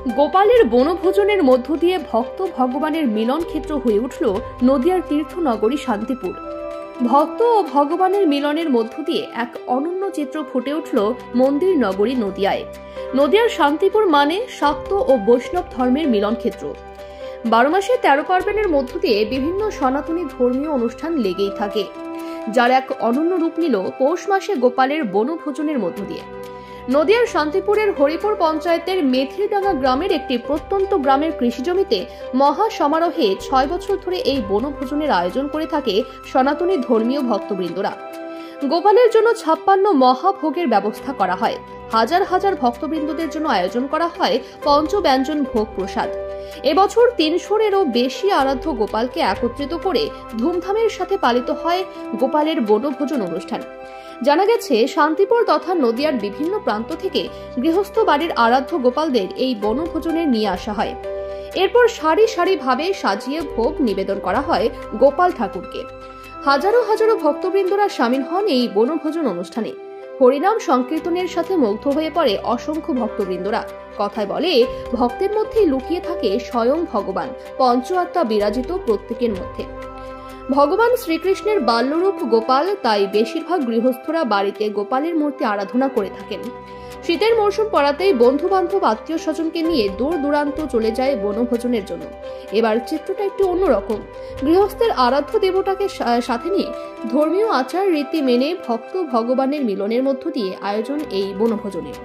গোপালের বনভোজনের মধ্য দিয়ে ভক্ত ভগবানের মিলন ক্ষেত্র হয়ে উঠল নদিয়ার তীর্থনগরী শান্তিপুর। ভক্ত ও ভগবানের মিলনের মধ্য দিয়ে এক অনন্য চিত্র ফুটে উঠল মন্দির নগরী নদিয়ায়। নদিয়ার শান্তিপুর মানে শাক্ত ও বৈষ্ণব ধর্মের মিলন ক্ষেত্র। 12 মাসে 13 পার্বণের মধ্য দিয়ে বিভিন্ন সনাতনী ধর্মীয় অনুষ্ঠান লেগেই থাকে, যার এক অনন্য রূপ নিল পৌষ মাসে গোপালের বনভোজনের মধ্য দিয়ে। নদিয়ার শান্তিপুরের হরিপুর পঞ্চায়েতের মেথিরডাঙ্গা গ্রামের একটি প্রত্যন্ত গ্রামের কৃষি জমিতে মহা সমারোহে 6 বছর ধরে এই বনভোজনের আয়োজন করে থাকে সনাতনী ধর্মীয় ভক্তবৃন্দরা। গোপালের জন্য 56 মহাভোগের ব্যবস্থা করা হয়। হাজার হাজার ভক্তবৃন্দদের জন্য আয়োজন করা হয় পঞ্চব্যঞ্জন ভোগ প্রসাদ। এবছর 300-এরও বেশি আরাধ্য গোপালকে একত্রিত করে ধুমধামের সাথে পালিত হয় গোপালের বনভোজন অনুষ্ঠান। জানা গেছে, শান্তিপুর তথা নদিয়ার বিভিন্ন প্রান্ত থেকে গৃহস্থ বাড়ির আরাধ্য গোপালদের এই বনভোজনে নিয়ে আসা হয়। এরপর সারি সারি ভাবে সাজিয়ে ভোগ নিবেদন করা হয় গোপাল ঠাকুরকে। হাজারো হাজারো ভক্তবৃন্দরা সামিল হন এই বনভোজন অনুষ্ঠানে। হরিনাম সংকীর্তনের সাথে মুগ্ধ হয়ে পড়ে অসংখ্য ভক্তবৃন্দরা। কথায় বলে, ভক্তের মধ্যেই লুকিয়ে থাকে স্বয়ং ভগবান, পঞ্চ আত্মা বিরাজিত প্রত্যেকের মধ্যে। ভগবান শ্রীকৃষ্ণের বাল্যরূপ গোপাল, তাই বেশিরভাগ গৃহস্থরা বাড়িতে গোপালের মূর্তি আরাধনা করে থাকেন। শীতের মৌসুম পড়াতেই বন্ধু বান্ধব আত্মীয় স্বজনকে নিয়ে দূর দূরান্ত চলে যায় বনভোজনের জন্য। এবার চিত্রটা একটু অন্যরকম। গৃহস্থের আরাধ্য দেবতাকে সাথে নিয়ে ধর্মীয় আচার রীতি মেনে ভক্ত ভগবানের মিলনের মধ্য দিয়ে আয়োজন এই বনভোজনের।